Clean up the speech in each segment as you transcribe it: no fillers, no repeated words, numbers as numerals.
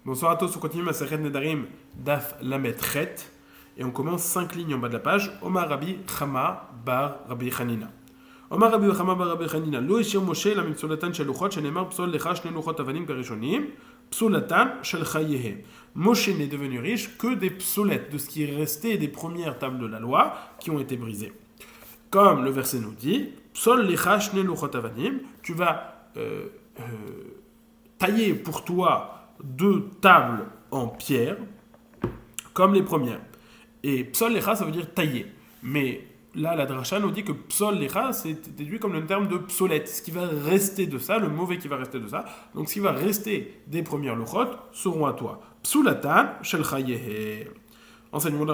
Bonsoir à tous, on continue Masechet Nedarim Daf Lamed Chet et on commence 5 lignes en bas de la page. Omar Rabbi Chama bar Rabbi Chanina. Omar Rabbi Chama bar Rabbi Chanina. Lo ishir Moshe la mipsulatan shel luchot shenemar psol lecha shne luchot avanim berishonim psulatan shel chayehe. Moshe n'est devenu riche que des psolettes, de ce qui est resté des premières tables de la loi qui ont été brisées. Comme le verset nous dit, psol lecha shne luchot avanim, tu vas tailler pour toi 2 tables en pierre, comme les premières. Et psol lecha, ça veut dire tailler. Mais là, la dracha nous dit que psol lecha, c'est déduit comme le terme de psolette. Ce qui va rester de ça, le mauvais qui va rester de ça. Donc, ce qui va rester des premières luchot seront à toi. Psulatan shel chayehe. Enseignement de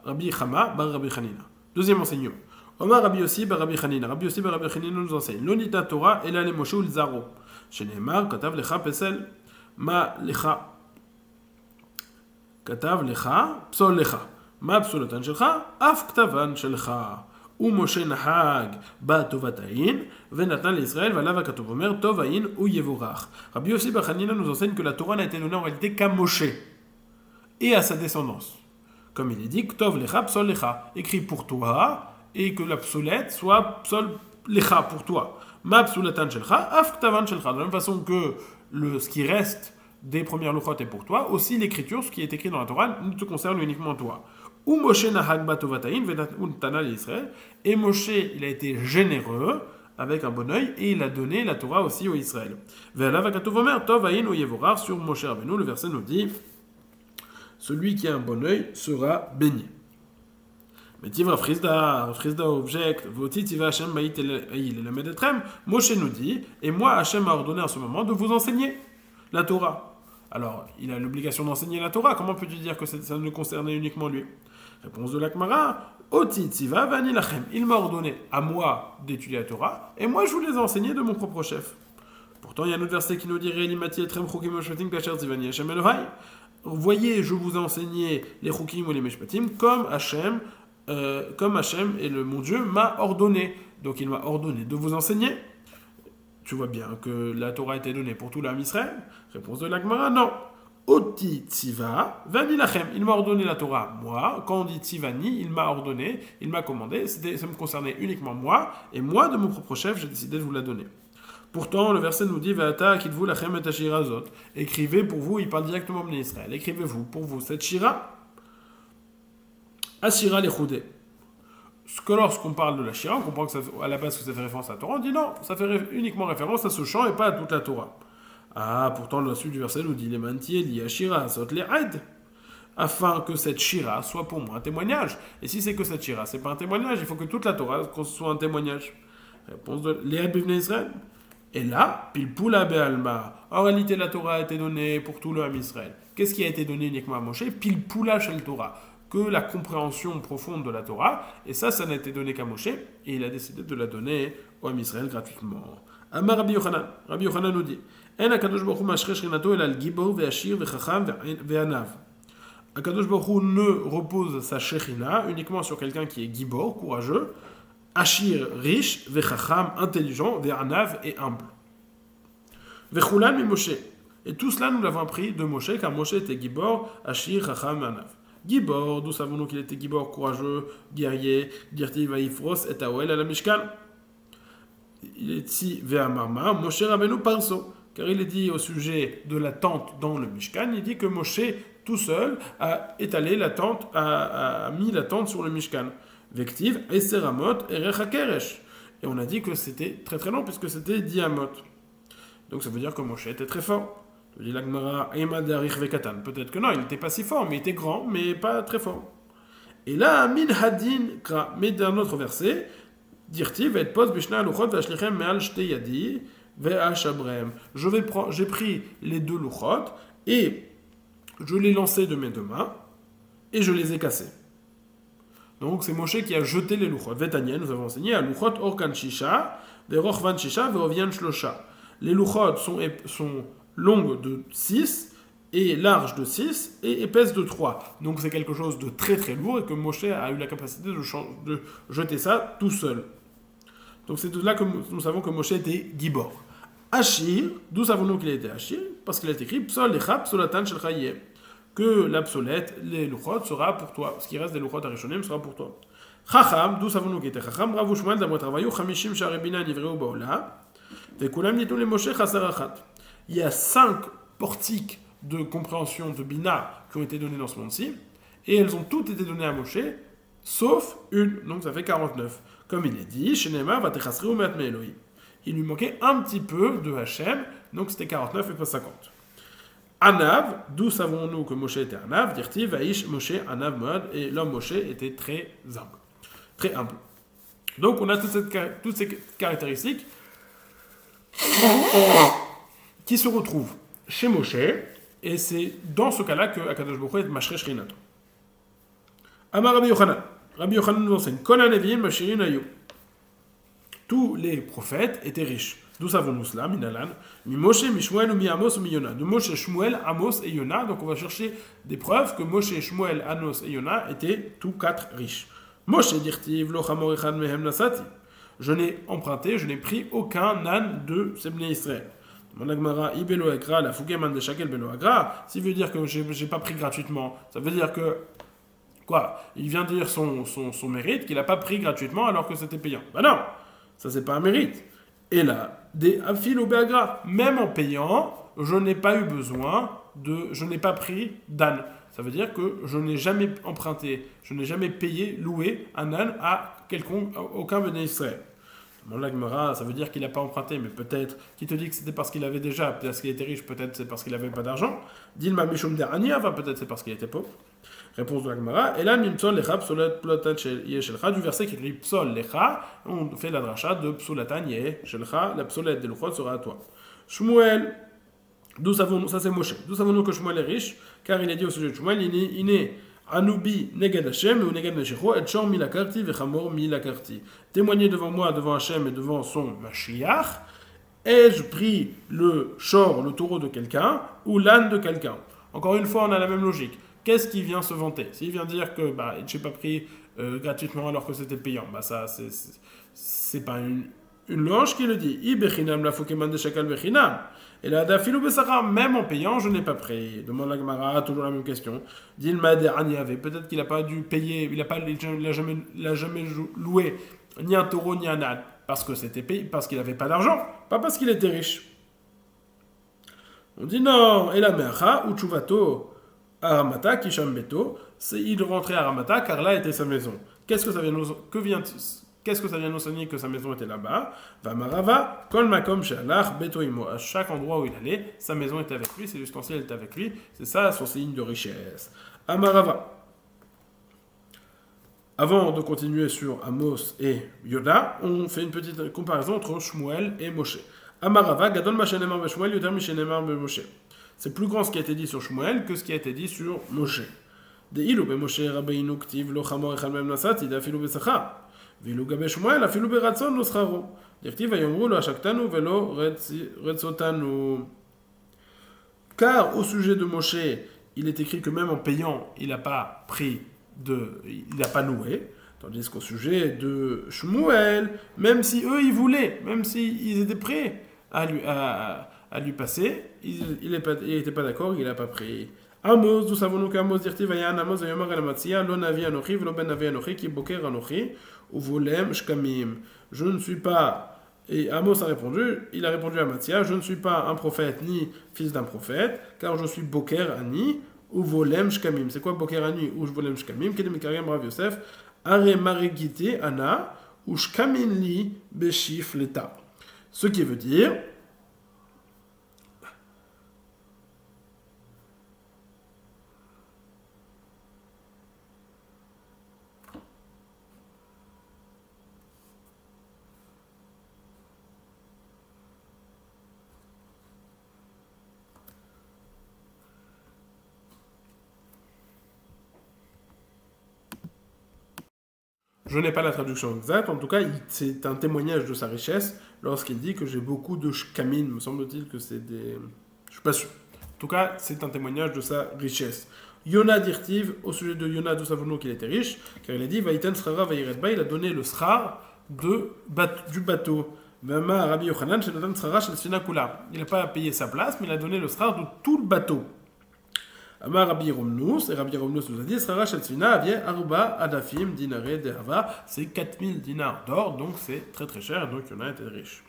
Rabbi Chama bar Rabbi Chanina. Deuxième enseignement. Omar Rabbi Yossi bar Rabbi Chanina. Rabbi Yossi bar Rabbi Chanina nous enseigne. L'onita Torah et la le Moshe ou le Zaro. שנאמר, כתב לך פסל, מה לך? כתב לך, פסול לך. מה פסולתן שלך? אף כתבן שלך. ומשה נהג בטובת העין, ונתן לישראל, ועליו הכתוב אומר, טוב העין הוא יבורך. Rabbi Yossi bar Chanina nous enseigne que la Torah n'a été donnée en réalité qu'à Moshe et à sa descendance. Comme il est dit, Tov lecha, psol lecha, écrit pour toi, et que la psolette soit psol lecha pour toi. Ma psulatan shelcha, af ktavan shelcha. De la même façon que ce qui reste des premières luchot est pour toi, aussi l'écriture, ce qui est écrit dans la Torah, ne te concerne uniquement toi. Ou Moshe nahag batovatayin venatana l'Israël. Et Moshe, il a été généreux avec un bon œil et il a donné la Torah aussi au Israël. Ve'alav hakatuv omer tov ayin ou yevorar, sur Moshe Rabbeinu, le verset nous dit, celui qui a un bon œil sera béni. Mais Tivra Frisda objecte, Votitiva Hashem Maït el Lamed etrem, Moshe nous dit, et moi Hashem m'a ordonné en ce moment de vous enseigner la Torah. Alors, il a l'obligation d'enseigner la Torah, comment peux-tu dire que ça ne concernait uniquement lui? Réponse de l'Akmara, Otitiva Vani Lachem, il m'a ordonné à moi d'étudier la Torah, et moi je vous les ai enseignés de mon propre chef. Pourtant, il y a un autre verset qui nous dit, Rélimati etrem chukim meshpatim kasher tzivani Hashem Elohai. Voyez, je vous ai enseigné les chukim ou les meshpatim, comme Hashem et mon Dieu m'a ordonné. Donc il m'a ordonné de vous enseigner. Tu vois bien que la Torah a été donnée pour tout l'âme Israël. Réponse de l'Agmara, non. Oti tsiva vani lachem. Il m'a ordonné la Torah, moi. Quand on dit tzivani, il m'a ordonné, il m'a commandé. Ça me concernait uniquement moi. Et moi, de mon propre chef, j'ai décidé de vous la donner. Pourtant, le verset nous dit Va'ata kitvu lachem et ashirazot. Écrivez pour vous, il parle directement au Israël. Écrivez-vous pour vous cette shira. Ashira l'echoudé. Que lorsqu'on parle de la Shira, on comprend que à la base que ça fait référence à la Torah, on dit non, ça fait uniquement référence à ce chant et pas à toute la Torah. Ah, pourtant la suite du verset nous dit les mantiers li Ashira sot les aid, afin que cette Shira soit pour moi un témoignage. Et si c'est que cette Shira, c'est pas un témoignage, il faut que toute la Torah soit un témoignage. Réponse de l'Ead Bivnei Israël. Et là, Pilpula Be'alma. En réalité, la Torah a été donnée pour tout le Ham Israël. Qu'est-ce qui a été donné uniquement à Moshe? Pilpula Shel Torah. Que la compréhension profonde de la Torah, et ça n'a été donné qu'à Moshe, et il a décidé de la donner au Ham Israël gratuitement. Amar Rabbi Yochanan nous dit, En HaKadosh Baruch Hu mashre shrinato el al gibor ve'ashir ve'chacham ve'anav. HaKadosh Baruch Hu ne repose sa shechina uniquement sur quelqu'un qui est gibor, courageux, ashir, riche, ve'chacham, intelligent, ve'anav, et humble. Ve'chulan mi Moshe. Et tout cela, nous l'avons appris de Moshe, car Moshe était gibor, ashir, chacham, ve'anav. Gibor, d'où savons-nous qu'il était Gibor, courageux, guerrier, Dirti Vaifros et Taouel à la Mishkan. Il est ici Ve'amarma, Moshe Rabbeinu Parso, car il est dit au sujet de la tente dans le Mishkan, il dit que Moshe, tout seul, a étalé la tente, a mis la tente sur le Mishkan. Vektiv, Eseramot, Erecha Keresh. Et on a dit que c'était très très long, puisque c'était 10 amot. Donc ça veut dire que Moshe était très fort. Peut-être que non, il n'était pas si fort, mais il était grand, mais pas très fort. Et là, min hadin kra, mais d'un autre verset, dirti va être pos bishna luchot v'ashlichem me'al shtei yadi ve'ashabrem. J'ai pris les 2 luchot et je les lancés de mes 2 mains et je les ai cassés. Donc c'est Moshe qui a jeté les luchot. Vetania, nous avons enseigné à luchot orkan shisha ve'rochvan shisha ve'ovian shlosha. Les luchot sont longue de 6 et large de 6 et épaisse de 3. Donc c'est quelque chose de très très lourd et que Moshe a eu la capacité de jeter ça tout seul. Donc c'est de là que nous savons que Moshe était Gibor. Ashir, d'où savons-nous qu'il était Ashir? parce qu'il est écrit Psol lecha psolatan shelcha yeh, que l'absolète, les luchot, sera pour toi. Ce qui reste des luchot arishonim sera pour toi. Chacham, d'où savons-nous qu'il était Chacham? Rav Shmuel d'avoir travaillé 50 sha'arei bina nivreu ba'olam, vekulam nitu le Moshe chasar achat. Il y a 5 portiques de compréhension de bina qui ont été donnés dans ce monde-ci, et elles ont toutes été données à Moshe, sauf une, donc ça fait 49. Comme il est dit, Shenema vatechasreu me'at me'Elohim. Il lui manquait un petit peu de Hachem, donc c'était 49 et pas 50. Anav, d'où savons-nous que Moshe était Anav? Dirti, Vaïsh, Moshe, Anav, Moad, et l'homme Moshe était très humble. Très humble. Donc on a toutes ces caractéristiques qui se retrouvent chez Moshe, et c'est dans ce cas-là que Akadosh Baruch Hu est Mashre Shrinato. Amar Rabbi Yochanan. Rabbi Yochanan nous enseigne Kol HaNeviim Mashirin Hayu. Tous les prophètes étaient riches. D'où savons-nous cela? Minalan. Mi Moshe, mi Shmuel ou mi Amos ou mi Yona. De Moshe, Shmuel, Amos et Yona. Donc on va chercher des preuves que Moshe, Shmuel, Amos et Yona étaient tous 4 riches. Moshe dirtiv lo chamor echad mehem nasati. Je n'ai emprunté, je n'ai pris aucun âne de ces Bnei Israël. Mon Agmara, ibelo agra, la fougeman de shakel belo agra. S'il veut dire que j'ai pas pris gratuitement, ça veut dire que quoi? Il vient dire son mérite qu'il n'a pas pris gratuitement alors que c'était payant. Ben non, ça c'est pas un mérite. Et là, des afil ou béagra, même en payant, je n'ai pas eu besoin je n'ai pas pris d'âne. Ça veut dire que je n'ai jamais emprunté, je n'ai jamais payé, loué un âne à aucun Bnei Israël. Mon Lagmara, ça veut dire qu'il n'a pas emprunté, mais peut-être, qui te dit que c'était parce qu'il avait déjà, peut-être parce qu'il était riche, peut-être c'est parce qu'il n'avait pas d'argent. Dilma Mishum Derania, peut-être c'est parce qu'il était pauvre. Réponse de Lagmara, et là, Mimtsol Lecha, Psolat Psolatan Yeshelcha, du verset qui écrit Psol Lecha, on fait la dracha de Psolatan Yeshelcha, la psolette des Luchot sera à toi. Shmuel, d'où savons-nous, ça c'est Moshe, d'où savons-nous que Shmuel est riche, car il est dit au sujet de Shmuel, il est Anubi neged Hashem ou neged Meshicho et Shor milakarti vechamor milakarti. Témoignez devant moi, devant Hashem et devant son Mashiach, ai-je pris le shor, le taureau de quelqu'un, ou l'âne de quelqu'un? Encore une fois, on a la même logique. Qu'est-ce qui vient se vanter? S'il vient dire que je n'ai pas pris gratuitement alors que c'était payant, ça c'est pas une loge qui le dit. I bechinam la fokeman de shakal bechinam. Et là, d'afilou besachar, même en payant, je n'ai pas pris. Demande la Gemara, toujours la même question. Dilma deraniave, peut-être qu'il n'a pas dû payer, il n'a jamais loué ni un taureau ni un âne parce que c'était payé, parce qu'il n'avait pas d'argent, pas parce qu'il était riche. On dit non. Et la mercha ou chuvato aramata kisham beto, c'est il rentrait à Ramata car là était sa maison. Qu'est-ce que ça vient nous enseigner que sa maison était là-bas? Vamarava, kol makom she'alach beto imo. À chaque endroit où il allait, sa maison était avec lui, ses ustensiles étaient avec lui. C'est ça son signe de richesse. Amarava. Avant de continuer sur Amos et Yoda, on fait une petite comparaison entre Shmuel et Moshe. Amarava, gadol ma shenemar be Shmuel, yoder mi shenemar be Moshe. C'est plus grand ce qui a été dit sur Shmuel que ce qui a été dit sur Moshe. De ilu be Moshe rabbeinu ktiv lo chamor echad mem nasati, de afilu besachar. ואילו גבי שמואל אפילו ברצון לא שכרו. דכתיב ויאמרו לו השקתנו ולא רצותנו. Car au sujet de Moshe, il est écrit que même en payant, il n'a pas loué. Tandis qu'au sujet de Shmuel, même si eux ils voulaient, même s'ils étaient prêts à lui passer, il n'était pas d'accord, il n'a pas pris. Amos, nous savons qu'Amos dirti vayan Amos vayomar el Matzia, lo navi anochi, velo ben navi anochi, ki boker anochi, ou volem shkamim. Je ne suis pas. Et Amos a répondu, il a répondu à Matzia, je ne suis pas un prophète ni fils d'un prophète, car je suis boker ani, ou volem shkamim. C'est quoi boker ani ou volem shkamim? Kedem karem Rav Yosef, are marigite ana, ou shkamin li beshif l'État. Ce qui veut dire. Je n'ai pas la traduction exacte, en tout cas, c'est un témoignage de sa richesse lorsqu'il dit que j'ai beaucoup de shkamin, me semble-t-il que c'est des. Je suis pas sûr. En tout cas, c'est un témoignage de sa richesse. Yona dirtiv, au sujet de Yona, d'où savons-nous qu'il était riche, car il a dit Vaïten srara vaïretba, il a donné le srar du bateau. Vama Rabbi Yochanan, Shenatan Srara Shel Sfina Kula. Il n'a pas payé sa place, mais il a donné le srar de tout le bateau. Amar Rabbi Romnus, et Rabbi Romnus nous a dit, Srara Shel Sfina avait Arba Adafim Dinare Dehava, c'est 4000 dinars d'or, donc c'est très très cher, donc il y en a été riche.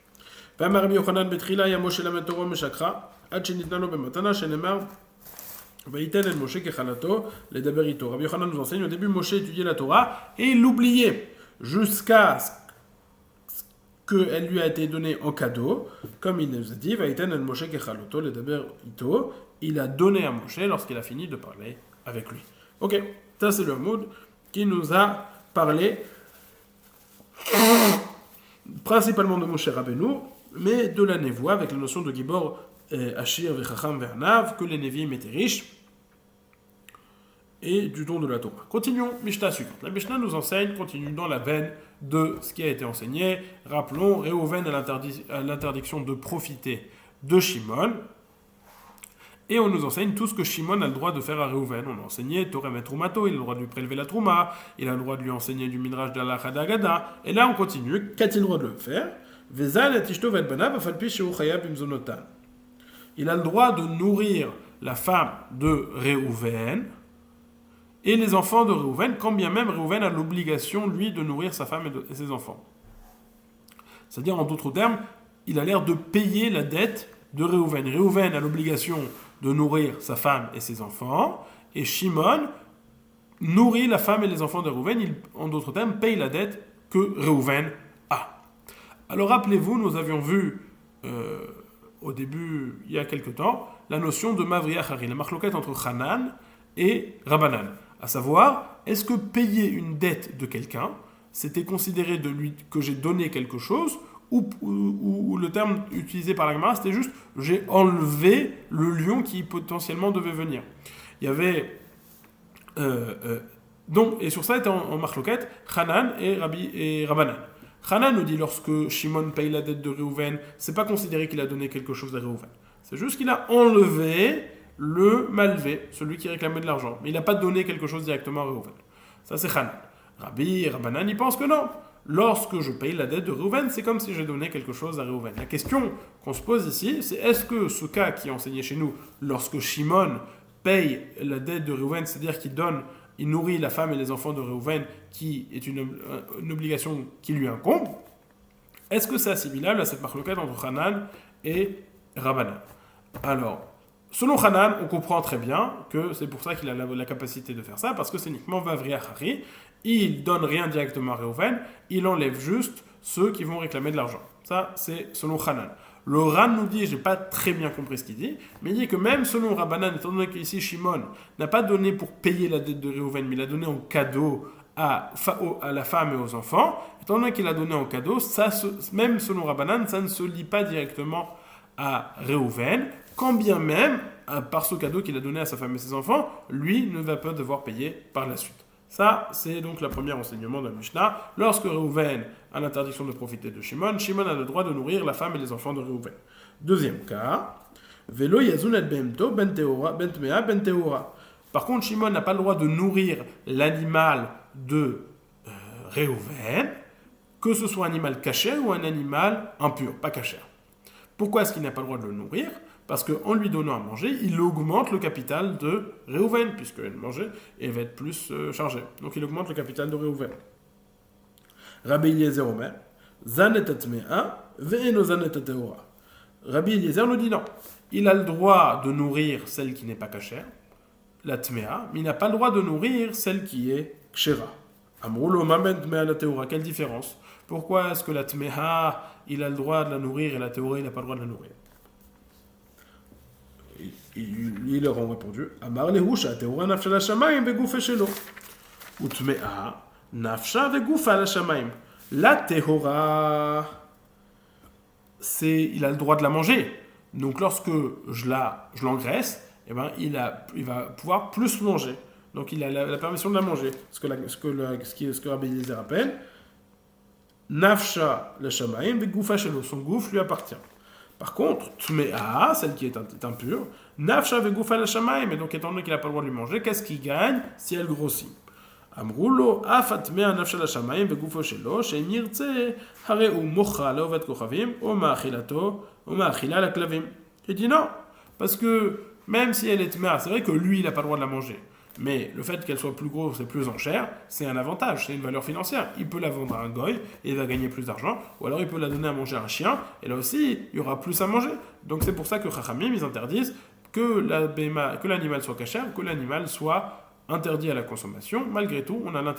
Vama Rabbi Yochanan Betrila, Yamoshe Lametoro Meshakra, Ad Shenitnalo Bematana, Shenemar. Vaïten el Moshe Kechalato, les Daberito. Rabbi Yochanan nous enseigne, au début, Moshe étudiait la Torah et il l'oubliait jusqu'à ce qu'elle lui a été donnée en cadeau. Comme il nous a dit, Vaïten el Moshe Kechalato, les Daberito, il a donné à Moshe lorsqu'il a fini de parler avec lui. Ok, ça c'est le Hamoud qui nous a parlé principalement de Moshe Rabbeinu, mais de la névoie avec la notion de Gibor. Ashir vechacham vernav, que les Nevi'im étaient riches, et du don de la Torah. Continuons, Mishnah suivante. La Mishnah nous enseigne, continue dans la veine de ce qui a été enseigné. Rappelons, Réhouven à l'interdiction de profiter de Shimon, et on nous enseigne tout ce que Shimon a le droit de faire à Réhouven. On a enseigné Torem et Trumato, il a le droit de lui prélever la Trouma, il a le droit de lui enseigner du Midrash de la Hadagada, et là on continue, qu'a-t-il le droit de le faire? Vezal et Tishto Vedbanav, Afalpi Sheu Chayab Imzonotan. Il a le droit de nourrir la femme de Réhouven et les enfants de Réhouven, quand bien même Réhouven a l'obligation, lui, de nourrir sa femme et ses enfants. C'est-à-dire, en d'autres termes, il a l'air de payer la dette de Réhouven. Réhouven a l'obligation de nourrir sa femme et ses enfants, et Shimon nourrit la femme et les enfants de Réhouven. Il, en d'autres termes, paye la dette que Réhouven a. Alors, rappelez-vous, nous avions vu... au début, il y a quelque temps, la notion de Mavriya Hari, la marloquette entre Hanan et Rabbanan. À savoir, est-ce que payer une dette de quelqu'un, c'était considéré de lui que j'ai donné quelque chose, ou le terme utilisé par la Gemara, c'était juste j'ai enlevé le lion qui potentiellement devait venir. Il y avait... donc, et sur ça était en marloquette, Hanan et Rabbanan. Hanan nous dit lorsque Shimon paye la dette de Réhouven, c'est pas considéré qu'il a donné quelque chose à Réhouven. C'est juste qu'il a enlevé le malvé, celui qui réclamait de l'argent. Mais il n'a pas donné quelque chose directement à Réhouven. Ça c'est Hanan. Rabbi et Rabbanan, ils pensent que non. Lorsque je paye la dette de Réhouven, c'est comme si j'ai donné quelque chose à Réhouven. La question qu'on se pose ici, c'est est-ce que ce cas qui est enseigné chez nous, lorsque Shimon paye la dette de Réhouven, c'est-à-dire il nourrit la femme et les enfants de Réhouven, qui est une obligation qui lui incombe. Est-ce que c'est assimilable à cette marloquette entre Hanan et Rabbanan? Alors, selon Hanan, on comprend très bien que c'est pour ça qu'il a la capacité de faire ça, parce que c'est uniquement Vavriya Hari. Il donne rien directement à Réhouven, il enlève juste ceux qui vont réclamer de l'argent. Ça, c'est selon Hanan. Le Ran nous dit, j'ai pas très bien compris ce qu'il dit, mais il dit que même selon Rabbanan, étant donné qu'ici Shimon n'a pas donné pour payer la dette de Réhouven, mais il a donné en cadeau à la femme et aux enfants, étant donné qu'il a donné en cadeau, même selon Rabbanan, ça ne se lie pas directement à Réhouven, quand bien même, par ce cadeau qu'il a donné à sa femme et ses enfants, lui ne va pas devoir payer par la suite. Ça, c'est donc le premier enseignement de la Mishnah. Lorsque Réhouven a l'interdiction de profiter de Shimon, Shimon a le droit de nourrir la femme et les enfants de Réhouven. Deuxième cas, Velo yazun et behemto ben tmea ben teora. Par contre, Shimon n'a pas le droit de nourrir l'animal de Réhouven, que ce soit un animal caché ou un animal impur, pas caché. Pourquoi est-ce qu'il n'a pas le droit de le nourrir? Parce qu'en lui donnant à manger, il augmente le capital de Réhouven, puisqu'elle mangeait et elle va être plus chargée. Donc il augmente le capital de Réhouven. Rabbi Eliezer Omer, Zanet atmea, ve'eno zanet ateora. Rabbi Eliezer nous dit non. Il a le droit de nourrir celle qui n'est pas cachère, la tmea, mais il n'a pas le droit de nourrir celle qui est kshera. Amroulo mamen tmea la teora. Quelle différence? Pourquoi est-ce que la tmea, il a le droit de la nourrir et la teora, il n'a pas le droit de la nourrir? Ils leur ont répondu Amar lehusha teora nafsha la shamayim begoufe shelo utmea nafsha begoufa la shamayim. La tehora, il a le droit de la manger. Donc lorsque je l'engraisse, eh ben, il va pouvoir plus manger. Donc il a la permission de la manger. Ce que Rabbi Eliezer appelle nafsha la shamayim begoufa shelo. Son gouffre lui appartient. Par contre, Tmea, celle qui est impure, Nafsha vegoufa la shamayim, et donc étant donné qu'il n'a pas le droit de lui manger, qu'est-ce qu'il gagne si elle grossit? אמרו לו, אף הטמא ענף של השמיים וגופו שלו, שאם ירצה, הרי הוא מוכר לעובד כוכבים, או מאכילתו, ou מאכילה לכלבים. Il dit non, parce que même si elle est tmea, c'est vrai que lui, il n'a pas le droit de la manger. Mais le fait qu'elle soit plus grosse et plus en chair, c'est un avantage, c'est une valeur financière. Il peut la vendre à un goy et il va gagner plus d'argent, ou alors il peut la donner à manger à un chien, et là aussi, il y aura plus à manger. Donc c'est pour ça que Chachamim, ils interdisent que l'animal soit cachère, que l'animal soit interdit à la consommation. Malgré tout, on a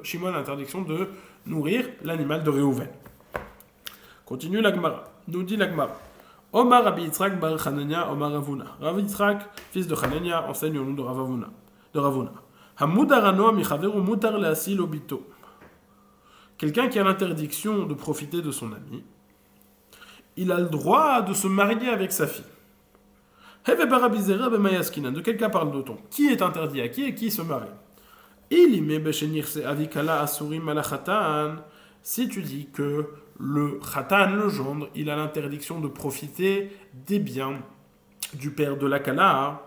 Shimon a l'interdiction de nourrir l'animal de Réhouven. Continue la Gemara. Nous dit la Gemara. Omar Rabbi Yitzhak bar Hanania Omar Ravuna. Rabbi Yitzhak, fils de Hanania, enseigne au nom de Ravuna. Hamudar ano michaveru mutar leasil obito. Quelqu'un qui a l'interdiction de profiter de son ami, il a le droit de se marier avec sa fille. De quel cas parle-t-on? Qui est interdit à qui et qui se marie? Si tu dis que le khatan, le gendre, il a l'interdiction de profiter des biens du père de la kala,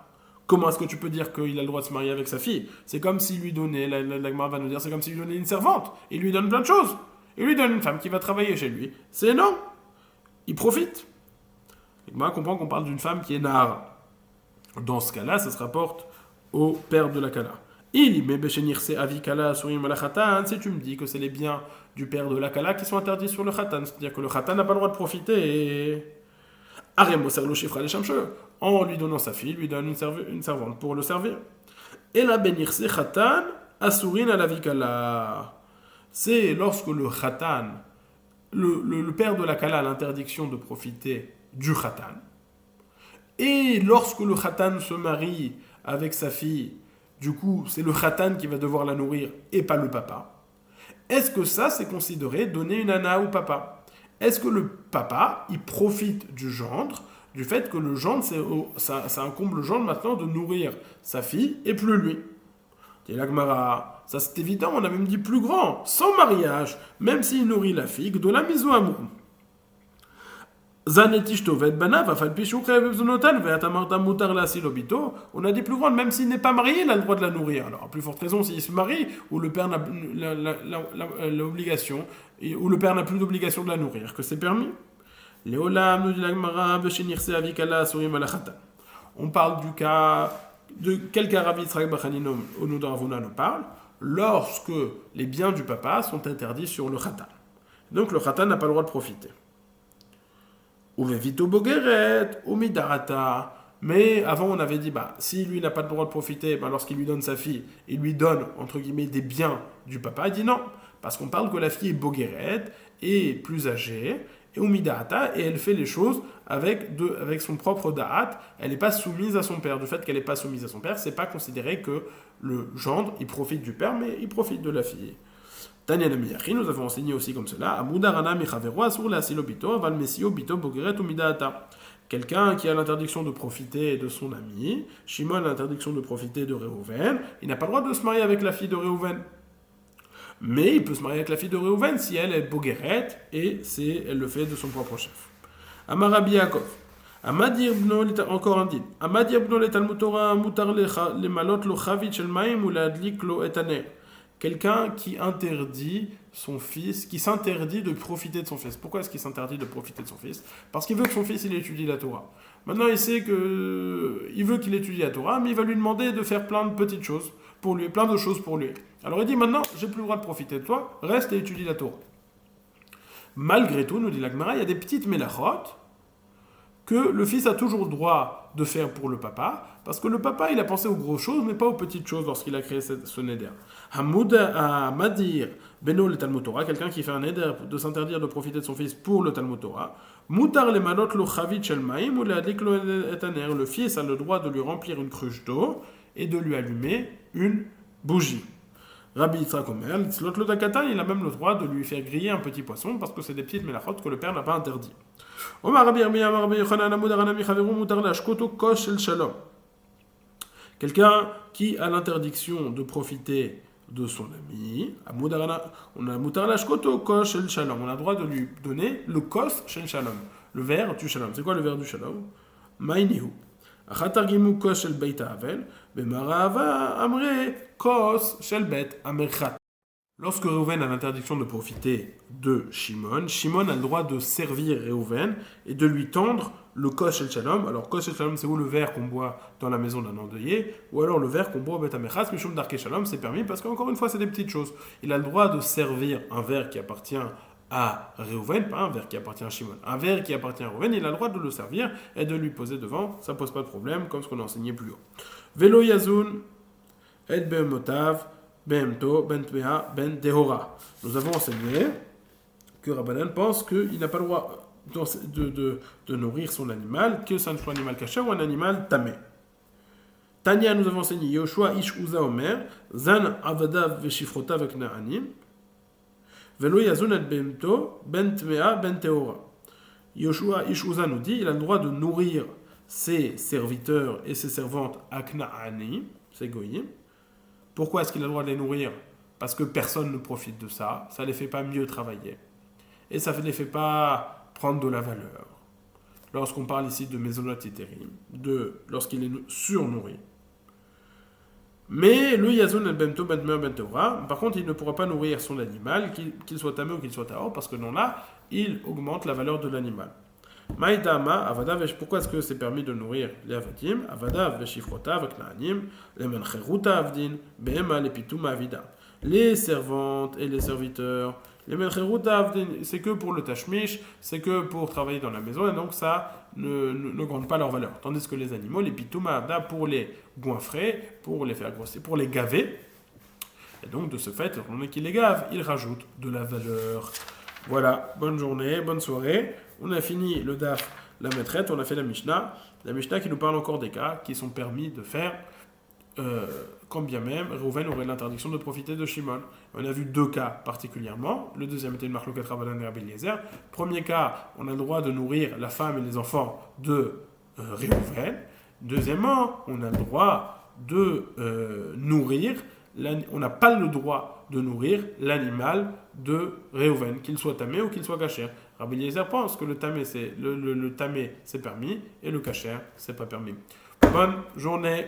comment est-ce que tu peux dire qu'il a le droit de se marier avec sa fille? C'est comme s'il lui donnait, la Gemara va nous dire, c'est comme s'il lui donnait une servante. Il lui donne plein de choses. Il lui donne une femme qui va travailler chez lui. C'est non. Il profite. La Gemara comprend qu'on parle d'une femme qui est nahara. Dans ce cas-là, ça se rapporte au père de la kala. Si tu me dis que c'est les biens du père de la kala qui sont interdits sur le khatan, c'est-à-dire que le khatan n'a pas le droit de profiter, en lui donnant sa fille, il lui donne une servante pour le servir. Et la benirse khatan asurin à la vikala. C'est lorsque le khatan, le père de la kala a l'interdiction de profiter du khatan. Et lorsque le khatan se marie avec sa fille, du coup, c'est le khatan qui va devoir la nourrir et pas le papa. Est-ce que ça, c'est considéré donner une ana au papa? Est-ce que le papa, il profite du gendre, du fait que le gendre, ça incombe le gendre maintenant de nourrir sa fille et plus lui? Et la Gemara, ça c'est évident, on a même dit plus grand, sans mariage, même s'il nourrit la fille, de la mise au amour. On a dit plus grand, même s'il n'est pas marié, il a le droit de la nourrir. Alors, à plus forte raison, s'il se marie, où le père n'a l'obligation, où le père n'a plus d'obligation de la nourrir, que c'est permis. On parle du cas, de quel cas Rabbi Yitzhak bar Hanina au nom de Ravuna nous parle, lorsque les biens du papa sont interdits sur le khatan. Donc, le khatan n'a pas le droit de profiter. Uvevito bogeret, umidarata. Mais avant, on avait dit, si lui n'a pas le droit de profiter, lorsqu'il lui donne sa fille, il lui donne, entre guillemets, des biens du papa. Il dit non, parce qu'on parle que la fille est bogeret, et plus âgée, et umidarata, et elle fait les choses avec son propre da'at. Elle n'est pas soumise à son père. Du fait qu'elle n'est pas soumise à son père, c'est pas considéré que le gendre, il profite du père, mais il profite de la fille. Tanya Namiyachi, nous avons enseigné aussi comme cela. Amudarana michavero asur leasil obito, aval mesio bito bogeret umidaata. Quelqu'un qui a l'interdiction de profiter de son ami, Shimon a l'interdiction de profiter de Réhouven, il n'a pas le droit de se marier avec la fille de Réhouven. Mais il peut se marier avec la fille de Réhouven si elle est bogeret et elle le fait de son propre chef. Amarabi Yaakov. Encore un dit. Amadir bno le Talmud Torah mutar le malot lo chavit shel maim ou la adlik lo etaner. Quelqu'un qui interdit son fils, qui s'interdit de profiter de son fils. Pourquoi est-ce qu'il s'interdit de profiter de son fils? Parce qu'il veut que son fils il étudie la Torah. Maintenant, il sait qu'il veut qu'il étudie la Torah, mais il va lui demander de faire plein de petites choses pour lui, plein de choses pour lui. Alors il dit maintenant, j'ai plus le droit de profiter de toi, reste et étudie la Torah. Malgré tout, nous dit la Gemara, il y a des petites mélachot que le fils a toujours le droit de faire pour le papa, parce que le papa, il a pensé aux grosses choses, mais pas aux petites choses lorsqu'il a créé ce neder. Madir beno le Talmud Torah, quelqu'un qui fait un neder de s'interdire de profiter de son fils pour le Talmud Torah, mutar le manot lo chavit shel maim ou le adlik lo etaner, le fils a le droit de lui remplir une cruche d'eau et de lui allumer une bougie. Rabbi Yitzhak Omer, l'Itzlot lo dakatan, il a même le droit de lui faire griller un petit poisson, parce que c'est des petites mélachot que le père n'a pas interdit. Quelqu'un qui a l'interdiction de profiter de son ami, on a le droit de lui donner le kos shel shalom, le verre du shalom. C'est quoi le verre du shalom? Maïnihu. Achatargimu kos shel beit havel, bemarava amre kos shel bet amerchat. Lorsque Réhouven a l'interdiction de profiter de Shimon, Shimon a le droit de servir Réhouven et de lui tendre le kosh el shalom. Alors, kosh el shalom, c'est ou le verre qu'on boit dans la maison d'un endeuillé, ou alors le verre qu'on boit au Bet Amechas, Mishum Darke Shalom, c'est permis parce qu'encore une fois, c'est des petites choses. Il a le droit de servir un verre qui appartient à Réhouven, pas un verre qui appartient à Shimon. Un verre qui appartient à Réhouven, il a le droit de le servir et de lui poser devant, ça pose pas de problème, comme ce qu'on a enseigné plus haut. Velo Yazun, et Behemotav, Behemto, Ben Tmea, Ben Dehora. Nous avons enseigné que Rabbanan pense qu'il n'a pas le droit de nourrir son animal, que ça ne soit un animal caché ou un animal tamé. Tania, nous avons enseigné Yoshua Ish Uza Omer, Zan Avadav Veshifrotav Eknaanim, Velo Yazun et Behemto, Ben Tmea, Ben Tehora. Yoshua Ish Uza nous dit il a le droit de nourrir ses serviteurs et ses servantes Aknaanim, ses goyim. Pourquoi est-ce qu'il a le droit de les nourrir? Parce que personne ne profite de ça, ça ne les fait pas mieux travailler. Et ça ne les fait pas prendre de la valeur. Lorsqu'on parle ici de Mezonot Yiterim, lorsqu'il est surnourri. Mais le Yazun el Bento Ben Tmea Ben Tehora, par contre, il ne pourra pas nourrir son animal, qu'il soit tamé ou qu'il soit tahor, parce que non là, il augmente la valeur de l'animal. Maïdama, Avadav, pourquoi est-ce que c'est permis de nourrir les Avadim? Avadav, Veshifrotav, Knaanim, les Mencheruta Avdin, Behema, les Pitoum Avida. Les servantes et les serviteurs, les Mencheruta Avdin, c'est que pour le tashmish, c'est que pour travailler dans la maison, et donc ça n'augmente pas leur valeur. Tandis que les animaux, les Pitoum Avda, pour les goinfrer, pour les faire grossir, pour les gaver, et donc de ce fait, lorsqu'on est qu'ils les gavent, ils rajoutent de la valeur. Voilà, bonne journée, bonne soirée. On a fini le DAF, la maîtrette, on a fait la Mishnah qui nous parle encore des cas qui sont permis de faire, quand bien même Réhouven aurait l'interdiction de profiter de Shimon. On a vu deux cas particulièrement. Le deuxième était une Marloquet Rabbanan et Rabbi Eliezer. Premier cas, on a le droit de nourrir la femme et les enfants de Réhouven. Deuxièmement, on a le droit de nourrir, on n'a pas le droit de nourrir l'animal de Réhouven, qu'il soit tamé ou qu'il soit kasher. Rabbi Eliezer pense que le tamé c'est permis et le kasher c'est pas permis. Bonne journée.